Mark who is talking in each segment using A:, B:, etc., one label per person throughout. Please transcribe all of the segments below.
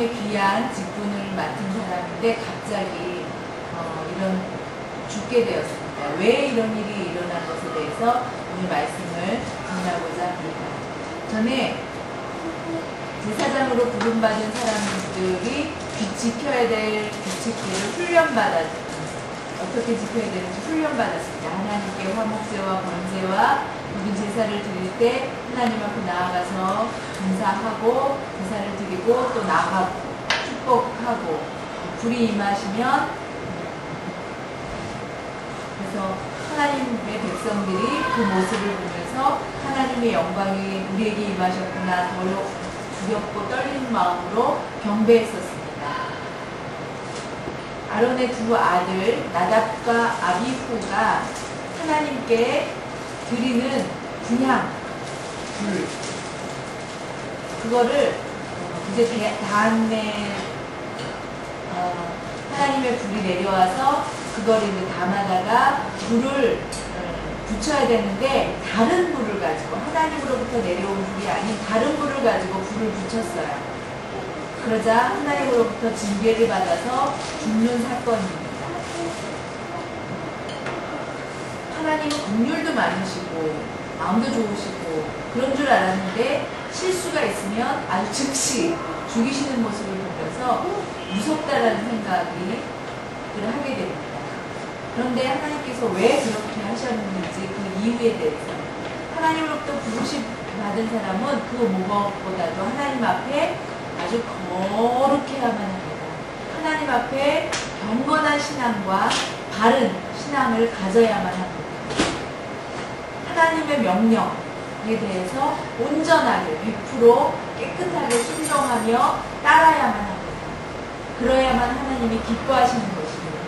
A: 하나님의 귀한 직분을 맡은 사람인데 갑자기 이런 죽게 되었습니다. 왜 이런 일이 일어난 것에 대해서 오늘 말씀을 전하고자 합니다. 전에 제사장으로 부름받은 사람들이 지켜야 될 규칙들을 훈련받았습니다. 어떻게 지켜야 되는지 훈련받았습니다. 하나님께 화목제와 번제와 모든 제사를 드릴 때 하나님 앞에 나아가서 감사하고 제사를 드리고 또 나가고 축복하고 불이 임하시면 그래서 하나님의 백성들이 그 모습을 보면서 하나님의 영광이 우리에게 임하셨구나 더욱 두렵고 떨리는 마음으로 경배했었습니다. 아론의 두 아들 나답과 아비후가 하나님께 드리는 분향 불 그거를 이제 다음에 하나님의 불이 내려와서 그거를 이제 담아다가 불을 붙여야 되는데 다른 불을 가지고 하나님으로부터 내려온 불이 아닌 다른 불을 가지고 불을 붙였어요. 그러자 하나님으로부터 징계를 받아서 죽는 사건입니다. 하나님은 긍휼도 많으시고 마음도 좋으시고 그런 줄 알았는데 실수가 있으면 아주 즉시 죽이시는 모습을 보면서 무섭다라는 생각을 하게 됩니다. 그런데 하나님께서 왜 그렇게 하셨는지 그 이유에 대해서 하나님으로부터 부르심 받은 사람은 그 무엇보다도 하나님 앞에 아주 거룩해야만 합니다. 하나님 앞에 경건한 신앙과 바른 신앙을 가져야만 합니다. 하나님의 명령에 대해서 온전하게 100% 깨끗하게 순종하며 따라야만 합니다. 그러야만 하나님이 기뻐하시는 것입니다.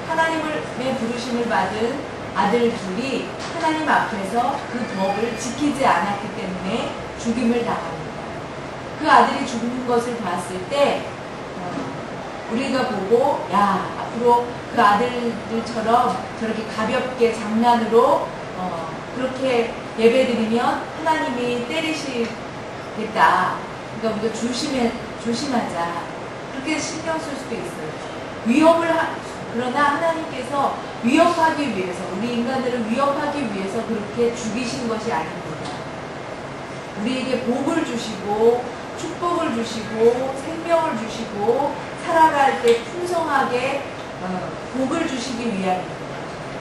A: 하나님의 부르심을 받은 아들들이 하나님 앞에서 그 법을 지키지 않았기 때문에 죽임을 당합니다. 그 아들이 죽는 것을 봤을 때 우리가 보고 야 앞으로 그 아들들처럼 저렇게 가볍게 장난으로 그렇게 예배드리면 하나님이 때리시겠다. 그러니까 우리가 조심하자. 그렇게 신경 쓸 수도 있어요. 그러나 하나님께서 위협하기 위해서 우리 인간들을 위협하기 위해서 그렇게 죽이신 것이 아닙니다. 우리에게 복을 주시고 축복을 주시고 생명을 주시고 살아갈 때 풍성하게 복을 주시기 위함입니다.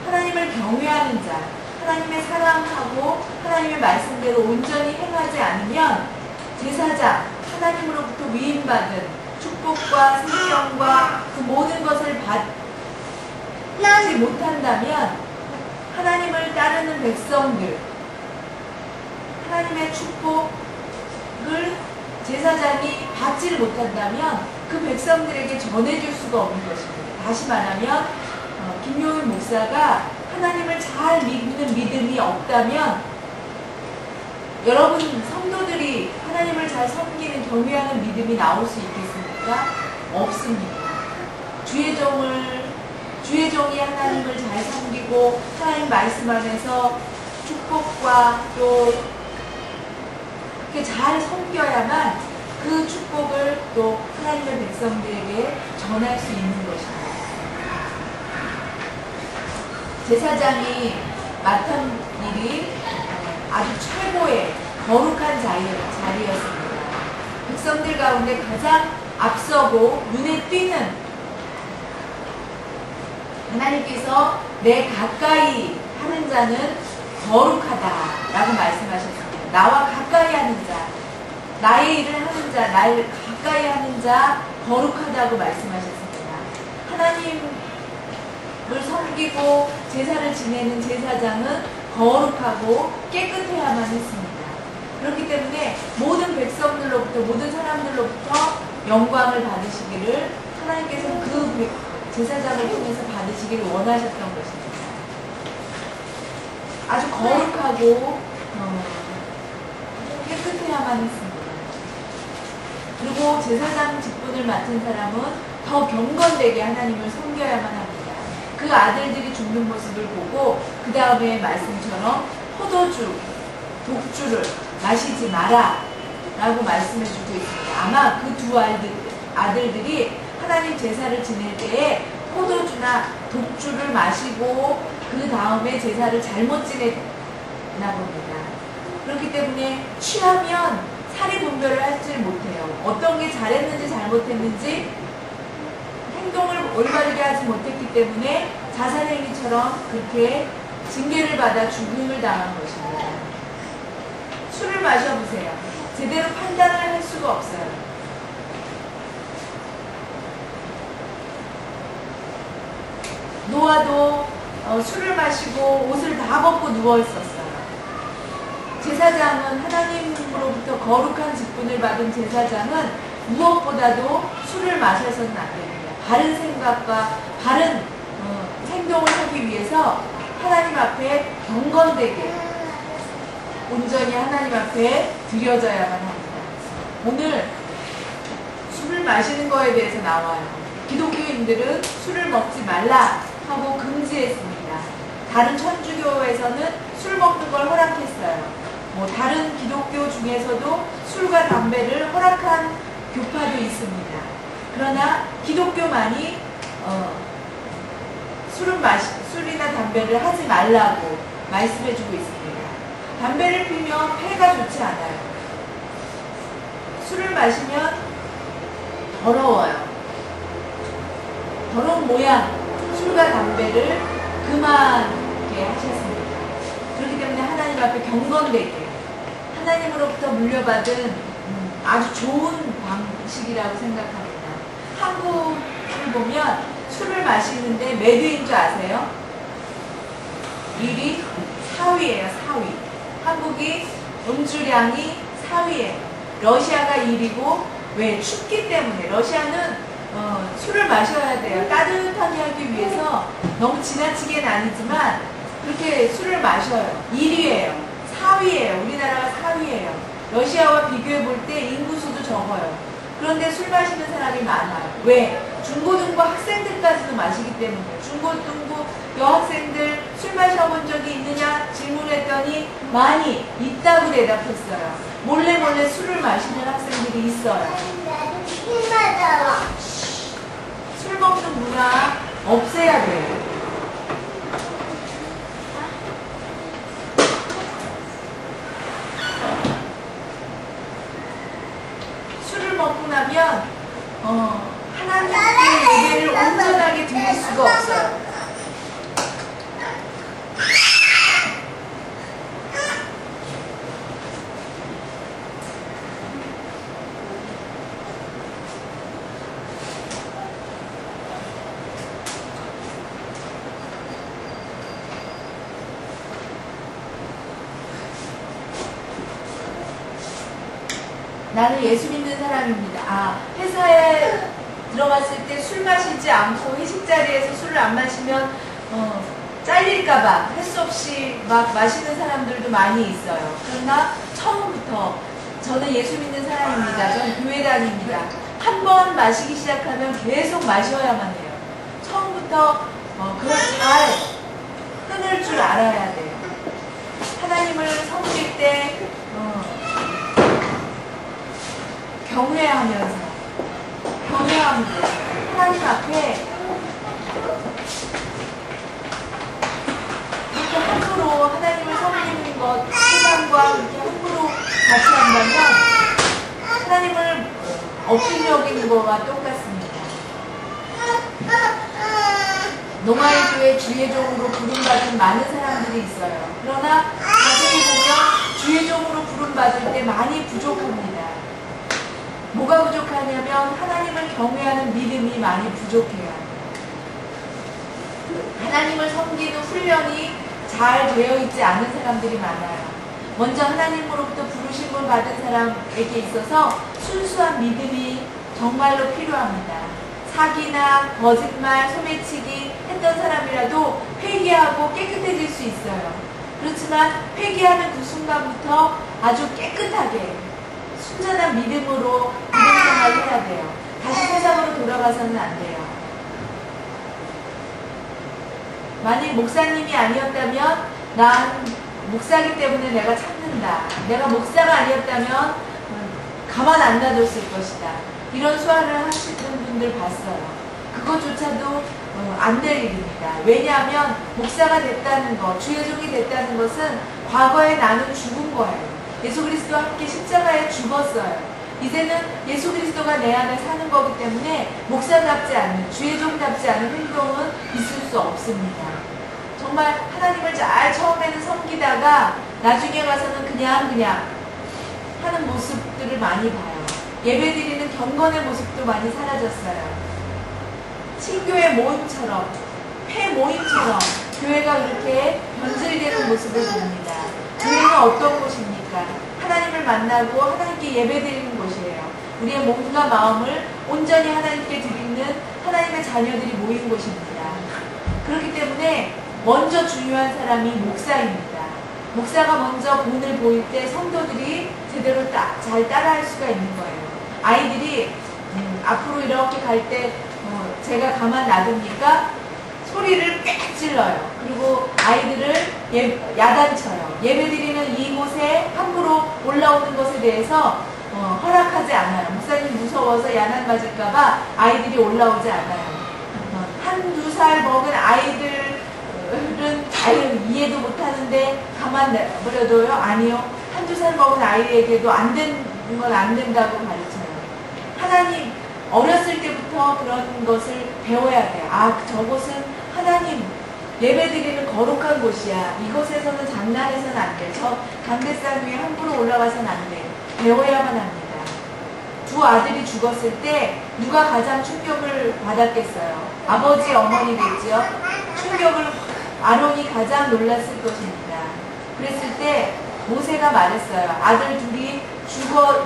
A: 하나님을 경외하는 자, 하나님의 사랑하고 하나님의 말씀대로 온전히 행하지 않으면 제사장, 하나님으로부터 위임받은 축복과 생명과 그 모든 것을 받지 못한다면 하나님을 따르는 백성들, 하나님의 축복을 제사장이 받지를 못한다면 그 백성들에게 전해줄 수가 없는 것입니다. 다시 말하면 김용인 목사가 하나님을 잘 믿는 믿음이 없다면 여러분 성도들이 하나님을 잘 섬기는 경외하는 믿음이 나올 수 있겠습니까? 없습니다. 주의 종이 하나님을 잘 섬기고 하나님 말씀 안에서 축복과 또 이렇게 잘 섬겨야만 그 축복을 또 하나님의 백성들에게 전할 수 있는 것입니다. 제사장이 맡은 일이 아주 최고의 거룩한 자리였습니다. 백성들 가운데 가장 앞서고 눈에 띄는 하나님께서 내 가까이 하는 자는 거룩하다라고 말씀하셨습니다. 나와 가까이 하는 자, 나의 일을 하는 자, 나를 가까이 하는 자 거룩하다고 말씀하셨습니다. 하나님을 섬기고 제사를 지내는 제사장은 거룩하고 깨끗해야만 했습니다. 그렇기 때문에 모든 백성들로부터 모든 사람들로부터 영광을 받으시기를 하나님께서 그 제사장을 통해서 받으시기를 원하셨던 것입니다. 아주 거룩하고 깨끗해야만 했습니다. 그리고 제사장 직분을 맡은 사람은 더 경건되게 하나님을 섬겨야만 합니다. 그 아들들이 죽는 모습을 보고 그 다음에 말씀처럼 포도주, 독주를 마시지 마라 라고 말씀해 주고 있습니다. 아마 그 두 아들들이 하나님 제사를 지낼 때에 포도주나 독주를 마시고 그 다음에 제사를 잘못 지냈나 봅니다. 그렇기 때문에 취하면 사리 분별을 하지 못해요. 어떤 게 잘했는지 잘못했는지 행동을 올바르게 하지 못했기 때문에 자살행위처럼 그렇게 징계를 받아 죽음을 당한 것입니다. 술을 마셔보세요. 제대로 판단을 할 수가 없어요. 노아도 술을 마시고 옷을 다 벗고 누워 있었어요. 제사장은 하나님으로부터 거룩한 직분을 받은 제사장은 무엇보다도 술을 마셔서는 안 됩니다. 바른 생각과 바른 행동을 하기 위해서 하나님 앞에 경건되게 온전히 하나님 앞에 드려져야만 합니다. 오늘 술을 마시는 거에 대해서 나와요. 기독교인들은 술을 먹지 말라 하고 금지했습니다. 다른 천주교에서는 술 먹는 걸 허락했어요. 다른 기독교 중에서도 술과 담배를 허락한 교파도 있습니다. 그러나 기독교만이 술이나 담배를 하지 말라고 말씀해주고 있습니다. 담배를 피면 폐가 좋지 않아요. 술을 마시면 더러워요. 더러운 모양, 술과 담배를 금하게 하셨습니다. 그렇기 때문에 하나님 앞에 경건되게 하나님으로부터 물려받은 아주 좋은 방식이라고 생각합니다. 한국을 보면 술을 마시는데 몇 위인 줄 아세요? 1위 4위예요. 4위. 한국이 음주량이 4위예요. 러시아가 1위고 왜? 춥기 때문에. 러시아는 술을 마셔야 돼요. 따뜻하게 하기 위해서 너무 지나치게는 아니지만 그렇게 술을 마셔요. 1위예요. 4위예요. 우리나라가 4위예요. 러시아와 비교해 볼 때 인구수도 적어요. 그런데 술 마시는 사람이 많아요. 왜? 중고등부 학생들까지도 마시기 때문에. 중고등부 여학생들 술 마셔본 적이 있느냐 질문했더니 많이 있다고 대답했어요. 몰래 술을 마시는 학생들이 있어요. 술 먹는 문화 없애야 돼요. 술을 먹고 나면 하나님의 예배를 온전하게 드릴 수가 없어요. 나는 예수 믿는 사람입니다. 회사에 들어갔을 때 술 마시지 않고 회식 자리에서 술을 안 마시면 잘릴까봐 할 수 없이 막 마시는 사람들도 많이 있어요. 그러나 처음부터 저는 예수 믿는 사람입니다. 저는 교회 다닙니다. 한 번 마시기 시작하면 계속 마셔야만 해요. 처음부터 그걸 잘 끊을 줄 알아야 돼요. 하나님을 섬길 때 경외하면서 하나님 앞에 이렇게 함부로 하나님을 섬기는 것 세상과 이렇게 함부로 같이 한다면 하나님을 없이 여기는 것과 똑같습니다. 농아의 교회 주예종으로 부름받은 많은 사람들이 있어요. 그러나 자세히 보면 주예종으로 부름받을 때 많이 부족합니다. 뭐가 부족하냐면 하나님을 경외하는 믿음이 많이 부족해요. 하나님을 섬기는 훈련이 잘 되어 있지 않은 사람들이 많아요. 먼저 하나님으로부터 부르심을 받은 사람에게 있어서 순수한 믿음이 정말로 필요합니다. 사기나 거짓말, 소매치기 했던 사람이라도 회개하고 깨끗해질 수 있어요. 그렇지만 회개하는 그 순간부터 아주 깨끗하게 순전한 믿음으로 믿음생활을 해야 돼요. 다시 세상으로 돌아가서는 안 돼요. 만약 목사님이 아니었다면 난 목사기 때문에 내가 참는다. 내가 목사가 아니었다면 가만 안 놔뒀을 것이다. 이런 수화를 하시는 분들 봤어요. 그것조차도 안 될 일입니다. 왜냐하면 목사가 됐다는 것, 주의 종이 됐다는 것은 과거에 나는 죽은 거예요. 예수 그리스도와 함께 십자가에 죽었어요. 이제는 예수 그리스도가 내 안에 사는 거기 때문에 목사답지 않은, 주의 종답지 않은 행동은 있을 수 없습니다. 정말 하나님을 잘 처음에는 섬기다가 나중에 가서는 그냥 하는 모습들을 많이 봐요. 예배드리는 경건의 모습도 많이 사라졌어요. 친교회 모임처럼, 회 모임처럼 교회가 그렇게 변질되는 모습을 봅니다. 교회는 어떤 곳입니까? 하나님을 만나고 하나님께 예배드리는 곳이에요. 우리의 몸과 마음을 온전히 하나님께 드리는 하나님의 자녀들이 모인 곳입니다. 그렇기 때문에 먼저 중요한 사람이 목사입니다. 목사가 먼저 본을 보일 때 성도들이 제대로 잘 따라할 수가 있는 거예요. 아이들이 앞으로 이렇게 갈 때 제가 가만 놔둡니까? 소리를 꽥 질러요. 그리고 아이들을 야단쳐요. 예배드리는 이곳에 함부로 올라오는 것에 대해서 허락하지 않아요. 목사님 무서워서 야단 맞을까봐 아이들이 올라오지 않아요. 한두 살 먹은 아이들은 아유 이해도 못하는데 가만 내버려둬요? 아니요. 한두 살 먹은 아이에게도 안 되는 건 안 된다고 가르쳐요. 하나님 어렸을 때부터 그런 것을 배워야 돼요. 아, 저곳은 하나님 예배드리는 거룩한 곳이야. 이곳에서는 장난해서는 안 돼. 저 강대상 위에 함부로 올라가서는 안 돼. 배워야만 합니다. 두 아들이 죽었을 때 누가 가장 충격을 받았겠어요? 아버지, 어머니겠죠? 충격을 아론이 가장 놀랐을 것입니다. 그랬을 때 모세가 말했어요. 아들 둘이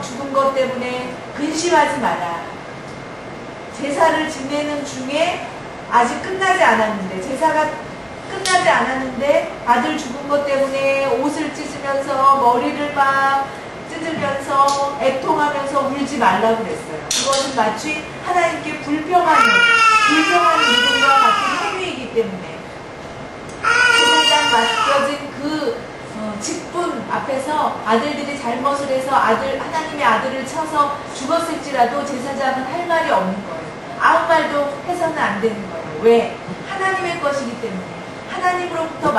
A: 죽은 것 때문에 근심하지 마라. 제사를 지내는 중에 아직 끝나지 않았는데, 제사가 끝나지 않았는데 아들 죽은 것 때문에 옷을 찢으면서 머리를 막 찢으면서 애통하면서 울지 말라고 그랬어요. 그것은 마치 하나님께 불평하는 믿음과 같은 행위이기 때문에 제사장 맡겨진 그 직분 앞에서 아들들이 잘못을 해서 하나님의 아들을 쳐서 죽었을지라도 제사장은 할 말이 없는 거예요. 아무 말도 해서는 안 되는 거예요. 왜? 하나님의 것이기 때문에. 하나님으로부터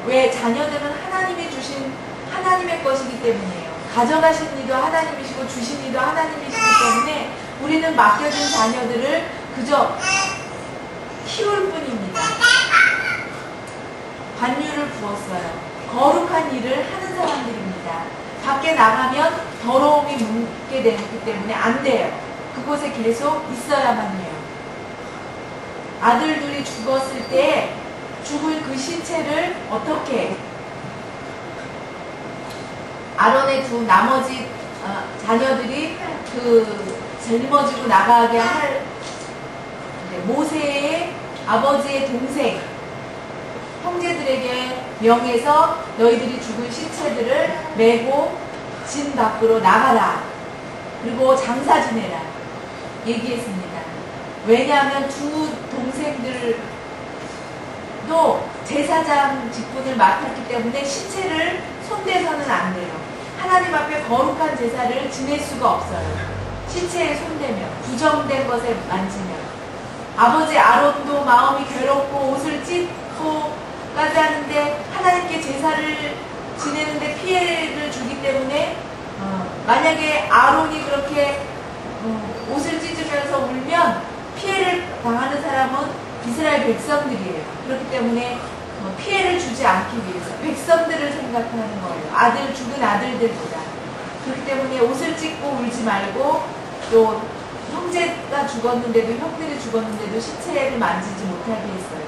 A: 왜 자녀들은 하나님이 주신 하나님의 것이기 때문이에요. 가져가신 이도 하나님이시고 주신 이도 하나님이시기 때문에 우리는 맡겨진 자녀들을 그저 키울 뿐입니다. 관유를 부었어요. 거룩한 일을 하는 사람들입니다. 밖에 나가면 더러움이 묻게 되기 때문에 안 돼요. 그곳에 계속 있어야만 해요. 아들들이 죽었을 때 죽은 그 신체를 어떻게 아론의 두 나머지 자녀들이 그 짊어지고 나가게 할 모세의 아버지의 동생 형제들에게 명해서 너희들이 죽은 시체들을 메고 진 밖으로 나가라. 그리고 장사 지내라. 얘기했습니다. 왜냐하면 두 동생들도 제사장 직분을 맡았기 때문에 시체를 손대서는 안 돼요. 하나님 앞에 거룩한 제사를 지낼 수가 없어요. 시체에 손대면, 부정된 것에 만지면. 아버지 아론도 마음이 괴롭고 옷을 찢고까지 하는데 하나님께 제사를 지내는데 피해를 주기 때문에 만약에 아론이 그렇게 옷을 찢으면서 울면 피해를 당하는 사람은 이스라엘 백성들이에요. 그렇기 때문에 피해를 주지 않기 위해서 백성들을 생각하는 거예요. 죽은 아들들보다. 그렇기 때문에 옷을 찢고 울지 말고 또 형제가 죽었는데도 형들이 죽었는데도 시체를 만지지 못하게 했어요.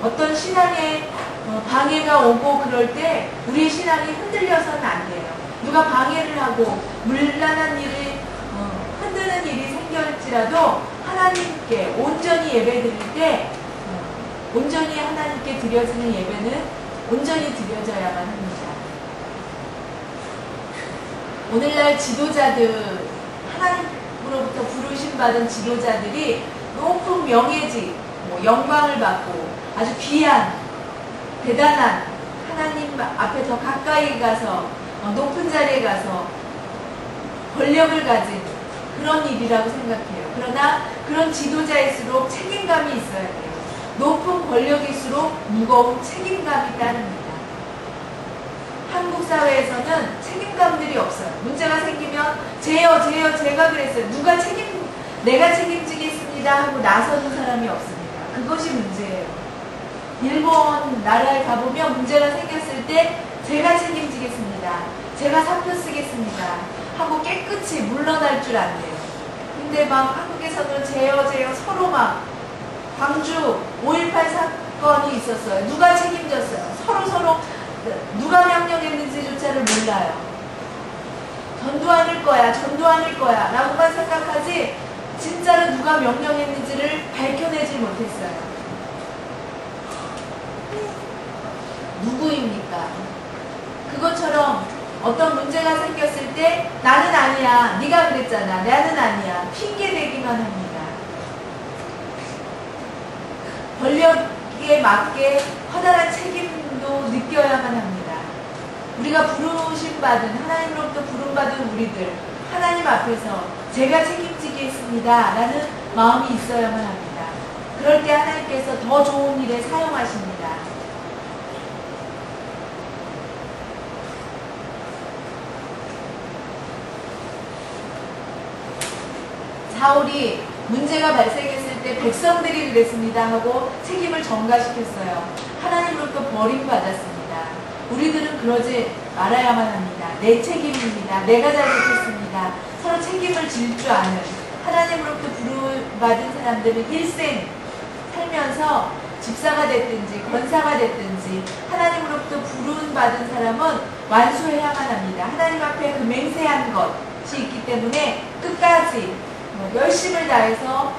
A: 어떤 신앙에 방해가 오고 그럴 때 우리의 신앙이 흔들려서는 안 돼요. 누가 방해를 하고 물란한 일이 흔드는 일이 생길지라도 하나님께 온전히 예배드릴 때 온전히 하나님께 드려지는 예배는 온전히 드려져야만 합니다. 오늘날 지도자들, 하나님으로부터 부르심 받은 지도자들이 높은 명예직, 영광을 받고 아주 귀한, 대단한 하나님 앞에 더 가까이 가서 높은 자리에 가서 권력을 가진 그런 일이라고 생각해요. 그러나 그런 지도자일수록 책임감이 있어야 돼요. 높은 권력일수록 무거운 책임감이 따릅니다. 한국 사회에서는 책임감들이 없어요. 문제가 생기면 제가 그랬어요. 내가 책임지겠습니다 하고 나서는 사람이 없습니다. 그것이 문제예요. 일본 나라에 가보면 문제가 생겼을 때 제가 책임지겠습니다. 제가 사표 쓰겠습니다 하고 깨끗이 물러날 줄 안돼요. 근데 막 한국에서는 제어 서로 막 광주 5.18 사건이 있었어요. 누가 책임졌어요? 서로 누가 명령했는지조차를 몰라요. 전두환일 거야 라고만 생각하지 진짜로 누가 명령했는지를 밝혀내지 못했어요. 누구입니까? 그것처럼 어떤 문제가 생겼을 때 나는 아니야, 네가 그랬잖아, 나는 아니야 핑계대기만 합니다. 권력에 맞게 커다란 책임도 느껴야만 합니다. 우리가 부르심받은, 하나님으로부터 부름받은 우리들, 하나님 앞에서 제가 책임지겠습니다 라는 마음이 있어야만 합니다. 그럴 때 하나님께서 더 좋은 일에 사용하십니다. 사울이 문제가 발생했을 때 백성들이 그랬습니다 하고 책임을 전가시켰어요. 하나님으로부터 버림받았습니다. 우리들은 그러지 말아야만 합니다. 내 책임입니다. 내가 잘못했습니다. 서로 책임을 질 줄 아는 하나님으로부터 부름받은 사람들은 일생 살면서 집사가 됐든지 권사가 됐든지 하나님으로부터 부름받은 사람은 완수해야만 합니다. 하나님 앞에 그 맹세한 것이 있기 때문에 끝까지 열심을 다해서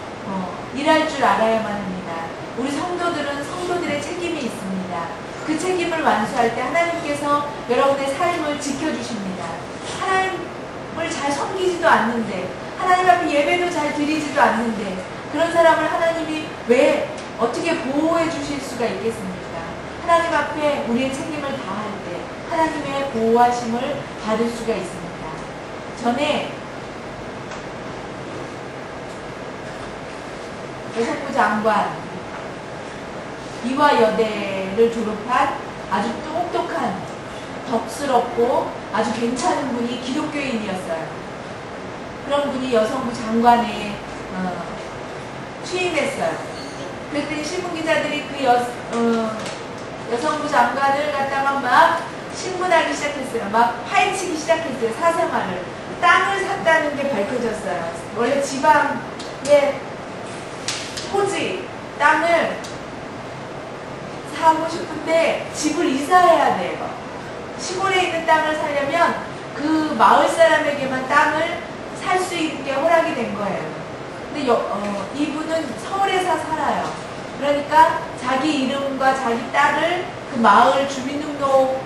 A: 일할 줄 알아야만 합니다. 우리 성도들은 성도들의 책임이 있습니다. 그 책임을 완수할 때 하나님께서 여러분의 삶을 지켜주십니다. 하나님을 잘 섬기지도 않는데, 하나님 앞에 예배도 잘 드리지도 않는데 그런 사람을 하나님이 왜 어떻게 보호해 주실 수가 있겠습니까? 하나님 앞에 우리의 책임을 다할 때 하나님의 보호하심을 받을 수가 있습니다. 전에 여성부 장관 이화여대를 졸업한 아주 똑똑한 덕스럽고 아주 괜찮은 분이 기독교인이었어요. 그런 분이 여성부 장관에 취임했어요. 그랬더니 신문기자들이 그 여성부 장관을 갖다가 막 신문하기 시작했어요. 막 파헤치기 시작했어요. 사생활을. 땅을 샀다는 게 밝혀졌어요. 원래 지방에 토지, 땅을 사고 싶은데 집을 이사해야 돼요. 시골에 있는 땅을 사려면 그 마을 사람에게만 땅을 살 수 있게 허락이 된 거예요. 근데 이분은 서울에서 살아요. 그러니까 자기 이름과 자기 딸을 그 마을 주민등록만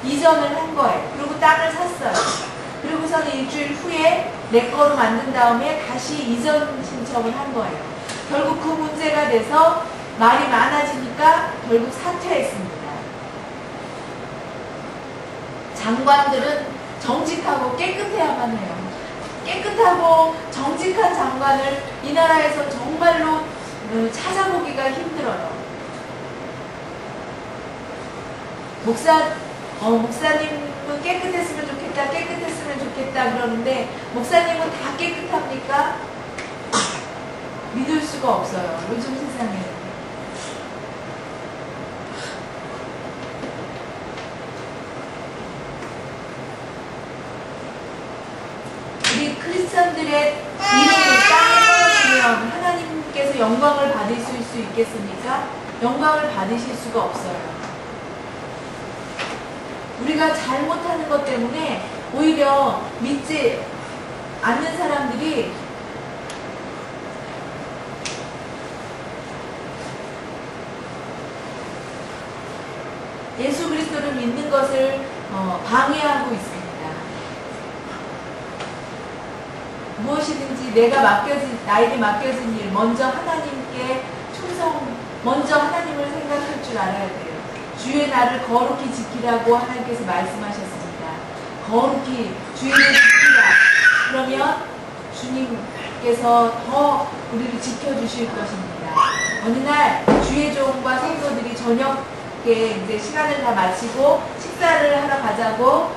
A: 이전을 한 거예요. 그리고 땅을 샀어요. 그리고서는 일주일 후에 내 거로 만든 다음에 다시 이전 신청을 한 거예요. 결국 그 문제가 돼서 말이 많아지니까 결국 사퇴했습니다. 장관들은 정직하고 깨끗해야만 해요. 깨끗하고 정직한 장관을 이 나라에서 정말로 찾아보기가 힘들어요. 목사님은 깨끗했으면 좋겠다 그러는데 목사님은 다 깨끗합니까? 믿을 수가 없어요. 요즘 세상에는. 우리 크리스천들의 이름이 땅에 떨어지면 하나님께서 영광을 받으실 수 있겠습니까? 영광을 받으실 수가 없어요. 우리가 잘못하는 것 때문에 오히려 믿지 않는 사람들이 예수 그리스도를 믿는 것을 방해하고 있습니다. 무엇이든지 나에게 맡겨진 일, 먼저 하나님께 먼저 하나님을 생각할 줄 알아야 돼요. 주의 날을 거룩히 지키라고 하나님께서 말씀하셨습니다. 거룩히 주의를 지키라. 그러면 주님께서 더 우리를 지켜주실 것입니다. 어느 날 주의 종과 성도들이 저녁에 이제 시간을 다 마치고 식사를 하러 가자고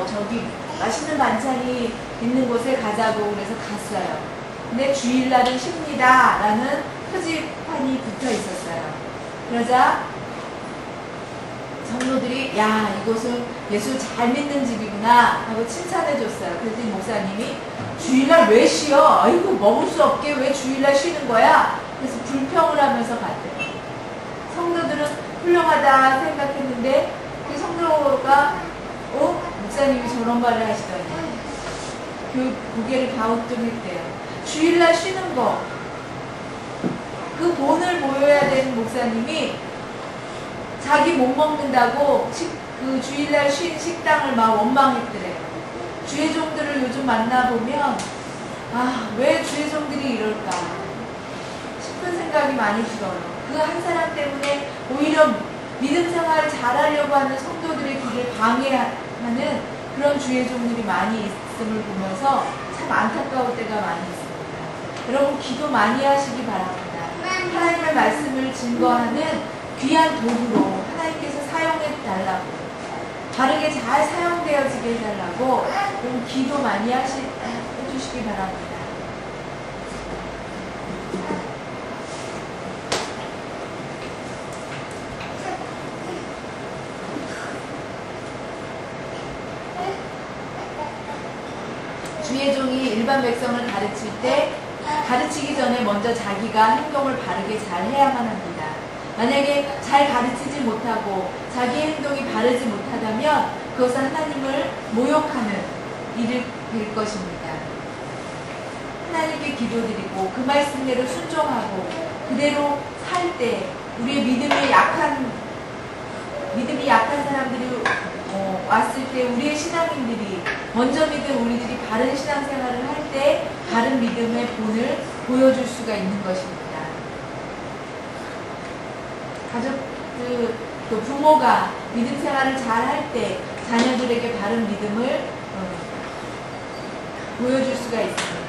A: 저기 맛있는 반찬이 있는 곳에 가자고 그래서 갔어요. 근데 주일날은 쉽니다 라는 표지판이 붙어 있었어요. 그러자 성도들이 야, 이곳은 예수 잘 믿는 집이구나 하고 칭찬해 줬어요. 그랬더니 목사님이 주일날 왜 쉬어? 아이고, 먹을 수 없게 왜 주일날 쉬는 거야? 그래서 불평을 하면서 갔대요. 성도들은 훌륭하다 생각했는데 그 성도가 목사님이 저런 말을 하시더니 고개를 갸우뚱했대요. 주일날 쉬는 거, 그 본을 보여야 되는 목사님이 자기 못 먹는다고 그 주일날 쉰 식당을 막 원망했더래요. 주의 종들을 요즘 만나보면 왜 주의 종들이 이럴까 싶은 생각이 많이 들어요. 그 한 사람 때문에 오히려 믿음 생활을 잘하려고 하는 성도들의 길을 방해하는 그런 주의 종들이 많이 있음을 보면서 참 안타까울 때가 많이 있습니다. 여러분, 기도 많이 하시기 바랍니다. 하나님의 말씀을 증거하는 귀한 도구로 하나님께서 사용해 달라고, 바르게 잘 사용되어지게 해달라고 좀 기도 많이 해주시기 바랍니다. 주의 종이 일반 백성을 가르칠 때 가르치기 전에 먼저 자기가 행동을 바르게 잘 해야만 합니다. 만약에 잘 가르치지 못하고 자기 행동이 바르지 못하다면 그것은 하나님을 모욕하는 일이 될 것입니다. 하나님께 기도드리고 그 말씀대로 순종하고 그대로 살 때 우리의 믿음이 약한 사람들이 왔을 때 우리의 신앙인들이 먼저 믿은 우리들이 바른 신앙생활을 할 때 바른 믿음의 본을 보여줄 수가 있는 것입니다. 또 부모가 믿음 생활을 잘 할 때 자녀들에게 바른 믿음을 보여줄 수가 있습니다.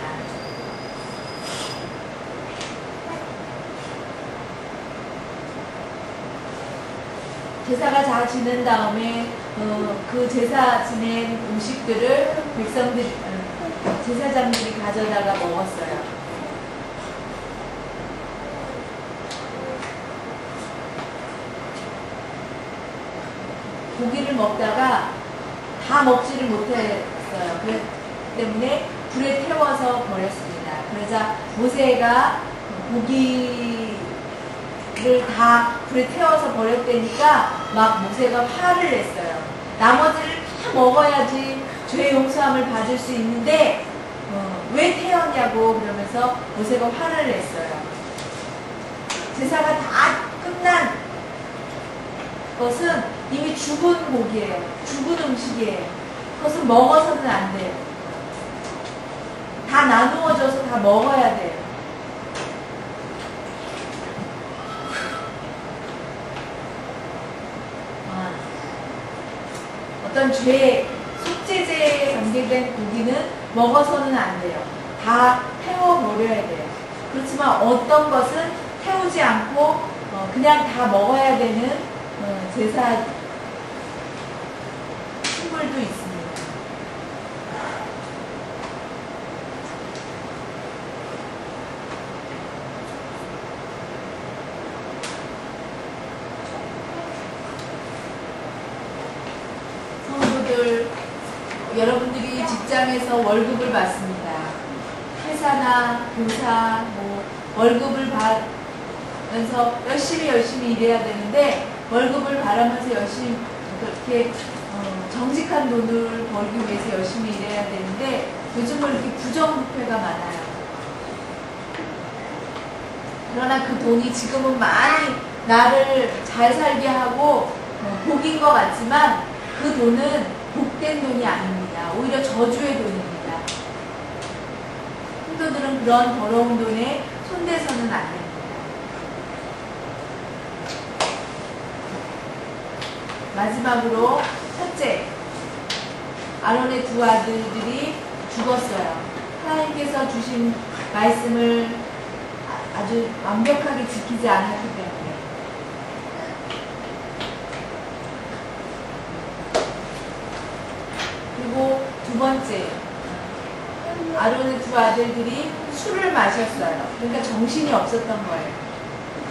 A: 제사가 다 지낸 다음에 그 제사 지낸 음식들을 제사장들이 가져다가 먹었어요. 고기를 먹다가 다 먹지를 못했어요. 그렇기 때문에 불에 태워서 버렸습니다. 그러자 모세가 고기를 다 불에 태워서 버렸다니까 막 모세가 화를 냈어요. 나머지를 다 먹어야지 죄 용서함을 받을 수 있는데 왜 태웠냐고 그러면서 모세가 화를 냈어요. 제사가 다 끝난 것은 이미 죽은 고기예요. 죽은 음식이에요. 그것은 먹어서는 안 돼요. 다 나누어져서 다 먹어야 돼요. 어떤 속죄제에 관계된 고기는 먹어서는 안 돼요. 다 태워버려야 돼요. 그렇지만 어떤 것은 태우지 않고 그냥 다 먹어야 되는 제사 식물도 있습니다. 여러분들이 직장에서 월급을 받습니다. 회사나 교사 월급을 받으면서 열심히 일해야 되는데 월급을 바라면서 열심히 그렇게 정직한 돈을 벌기 위해서 열심히 일해야 되는데 요즘은 이렇게 부정부패가 많아요. 그러나 그 돈이 지금은 많이 나를 잘 살게 하고 복인 것 같지만 그 돈은 복된 돈이 아닙니다. 오히려 저주의 돈입니다. 성도들은 그런 더러운 돈에 손대서는 안 됩니다. 마지막으로 첫째, 아론의 두 아들들이 죽었어요. 하나님께서 주신 말씀을 아주 완벽하게 지키지 않았기 때문에. 그리고 두 번째, 아론의 두 아들들이 술을 마셨어요. 그러니까 정신이 없었던 거예요.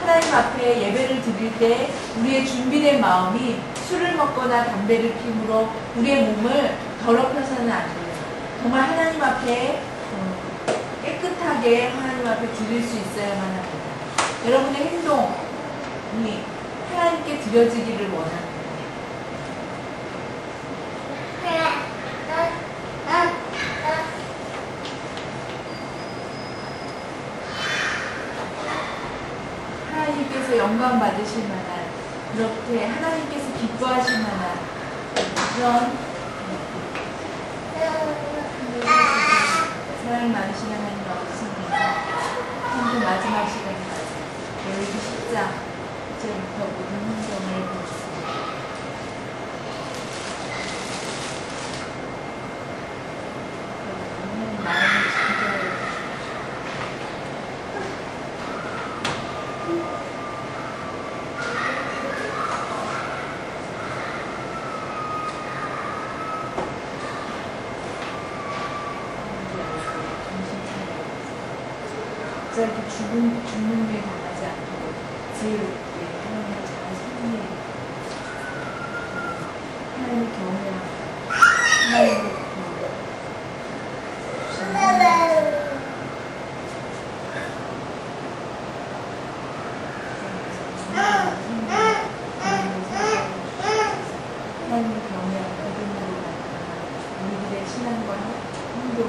A: 하나님 앞에 예배를 드릴 때 우리의 준비된 마음이 술을 먹거나 담배를 피움으로 우리의 몸을 더럽혀서는 안 돼요. 정말 하나님 앞에 깨끗하게 하나님 앞에 드릴 수 있어야만 합니다. 여러분의 행동이 하나님께 드려지기를 원합니다. 하나님께서 영광 받으실 만한, 그렇게 하나님께서 기뻐하실 만한 그런 사랑 많으신 하나님 아버지입니다. 오늘 마지막 시간입니다. 레위기 10장 1절부터 모든 행동을 보겠습니다. 마음을 진정해 갑자기 죽는 게 당하지 않고 지혜롭게 하나님을 잘 섬기는 하나님을 경외하고 하나님을 하나님을 경외하고 믿음으로 나타나 우리들의 신앙과 행동,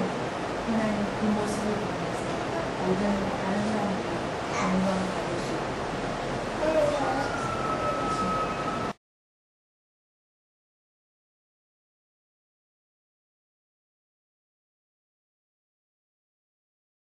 A: 하나님 그 모습을 보면서 모든 다른 사람들